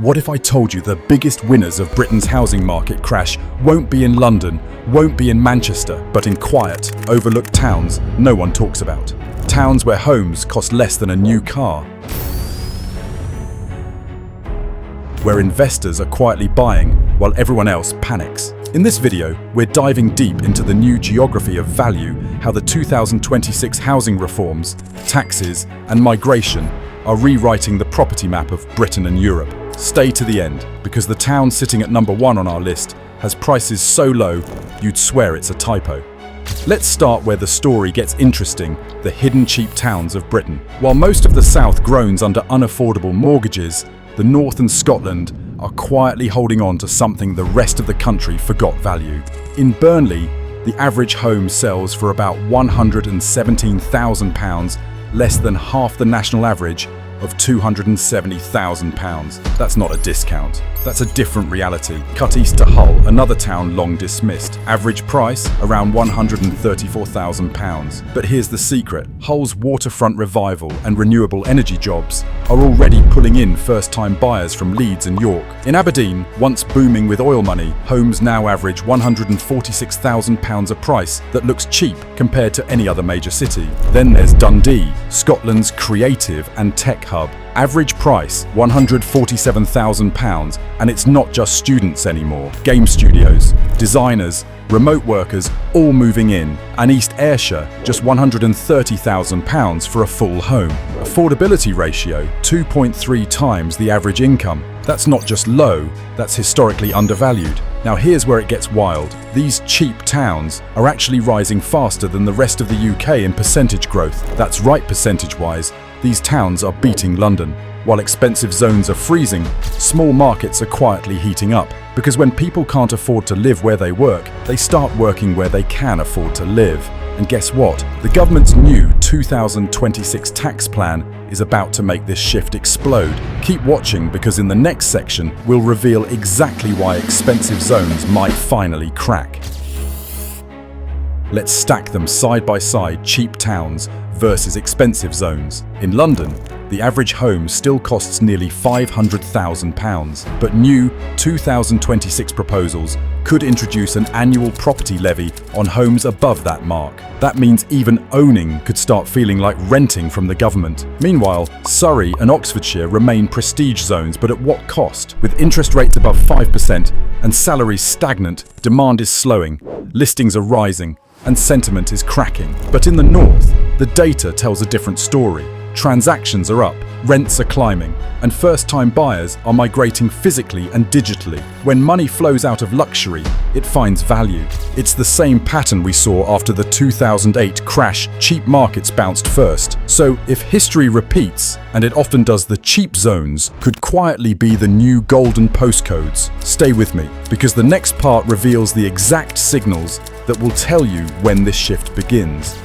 What if I told you the biggest winners of Britain's housing market crash won't be in London, won't be in Manchester, but in quiet, overlooked towns no one talks about? Towns where homes cost less than a new car. Where investors are quietly buying while everyone else panics. In this video, we're diving deep into the new geography of value, how the 2026 housing reforms, taxes, and migration are rewriting the property map of Britain and Europe. Stay to the end, because the town sitting at number 1 on our list has prices so low, you'd swear it's a typo. Let's start where the story gets interesting, the hidden cheap towns of Britain. While most of the south groans under unaffordable mortgages, the north and Scotland are quietly holding on to something the rest of the country forgot value. In Burnley, the average home sells for about £117,000, less than half the national average of £270,000. That's not a discount. That's a different reality. Cut east to Hull, another town long dismissed. Average price, around £134,000. But here's the secret. Hull's waterfront revival and renewable energy jobs are already pulling in first-time buyers from Leeds and York. In Aberdeen, once booming with oil money, homes now average £146,000 a price that looks cheap compared to any other major city. Then there's Dundee, Scotland's creative and tech hub. Average price, £147,000, and it's not just students anymore. Game studios, designers, remote workers, all moving in. And East Ayrshire, just £130,000 for a full home. Affordability ratio, 2.3 times the average income. That's not just low, that's historically undervalued. Now here's where it gets wild. These cheap towns are actually rising faster than the rest of the UK in percentage growth. That's right, percentage-wise. These towns are beating London. While expensive zones are freezing, small markets are quietly heating up. Because when people can't afford to live where they work, they start working where they can afford to live. And guess what? The government's new 2026 tax plan is about to make this shift explode. Keep watching, because in the next section, we'll reveal exactly why expensive zones might finally crack. Let's stack them side by side, cheap towns versus expensive zones. In London, the average home still costs nearly £500,000, but new 2026 proposals could introduce an annual property levy on homes above that mark. That means even owning could start feeling like renting from the government. Meanwhile, Surrey and Oxfordshire remain prestige zones, but at what cost? With interest rates above 5% and salaries stagnant, demand is slowing, listings are rising, and sentiment is cracking. But in the north, the data tells a different story. Transactions are up, rents are climbing, and first-time buyers are migrating physically and digitally. When money flows out of luxury, it finds value. It's the same pattern we saw after the 2008 crash. Cheap markets bounced first. So if history repeats, and it often does, the cheap zones could quietly be the new golden postcodes. Stay with me, because the next part reveals the exact signals that will tell you when this shift begins.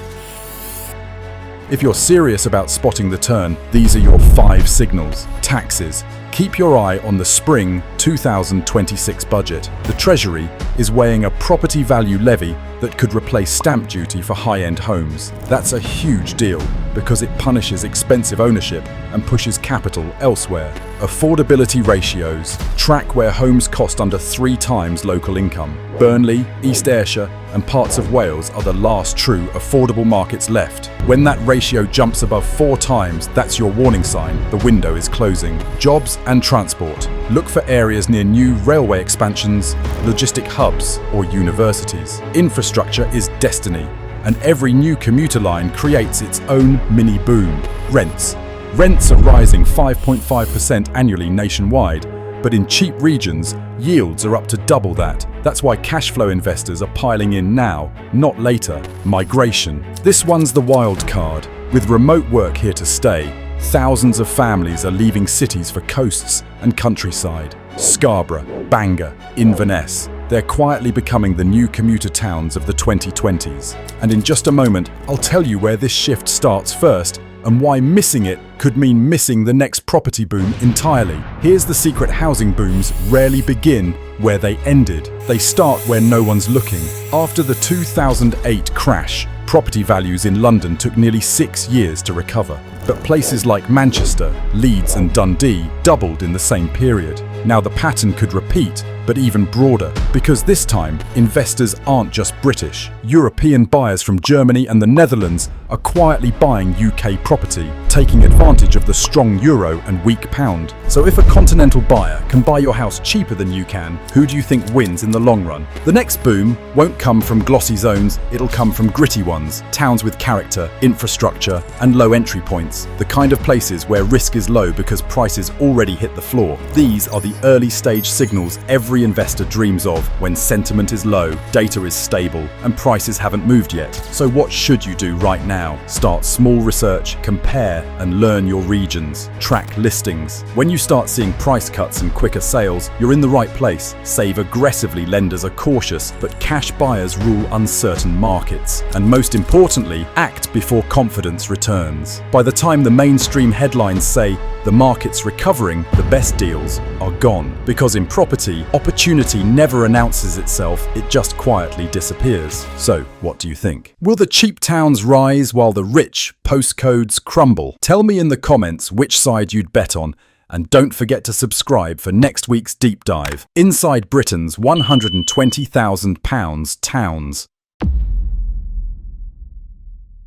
If you're serious about spotting the turn, these are your 5 signals. Taxes. Keep your eye on the spring 2026 budget. The Treasury is weighing a property value levy that could replace stamp duty for high-end homes. That's a huge deal because it punishes expensive ownership and pushes capital elsewhere. Affordability ratios. Track where homes cost under 3 times local income. Burnley, East Ayrshire, and parts of Wales are the last true affordable markets left. When that ratio jumps above 4 times, that's your warning sign. The window is closing. Jobs and transport. Look for areas near new railway expansions, logistic hubs, or universities. Infrastructure is destiny, and every new commuter line creates its own mini boom. Rents. Rents are rising 5.5% annually nationwide, but in cheap regions, yields are up to double that. That's why cash flow investors are piling in now, not later. Migration. This one's the wild card. With remote work here to stay, thousands of families are leaving cities for coasts and countryside. Scarborough, Bangor, Inverness. They're quietly becoming the new commuter towns of the 2020s. And in just a moment, I'll tell you where this shift starts first and why missing it could mean missing the next property boom entirely. Here's the secret: housing booms rarely begin where they ended. They start where no one's looking. After the 2008 crash, property values in London took nearly 6 years to recover. But places like Manchester, Leeds and Dundee doubled in the same period. Now the pattern could repeat, but even broader, because this time investors aren't just British. European buyers from Germany and the Netherlands are quietly buying UK property, taking advantage of the strong euro and weak pound. So if a continental buyer can buy your house cheaper than you can, who do you think wins in the long run? The next boom won't come from glossy zones, it'll come from gritty ones, towns with character, infrastructure and low entry points, the kind of places where risk is low because prices already hit the floor. These are the early stage signals every investor dreams of when sentiment is low, data is stable, and prices haven't moved yet. So what should you do right now? Start small research, compare and learn your regions, track listings. When you start seeing price cuts and quicker sales, you're in the right place. Save aggressively, lenders are cautious, but cash buyers rule uncertain markets. And most importantly, act before confidence returns. By the time the mainstream headlines say the market's recovering, the best deals are gone. Because in property, opportunity never announces itself, it just quietly disappears. So, what do you think? Will the cheap towns rise while the rich postcodes crumble? Tell me in the comments which side you'd bet on, and don't forget to subscribe for next week's deep dive inside Britain's £120,000 towns.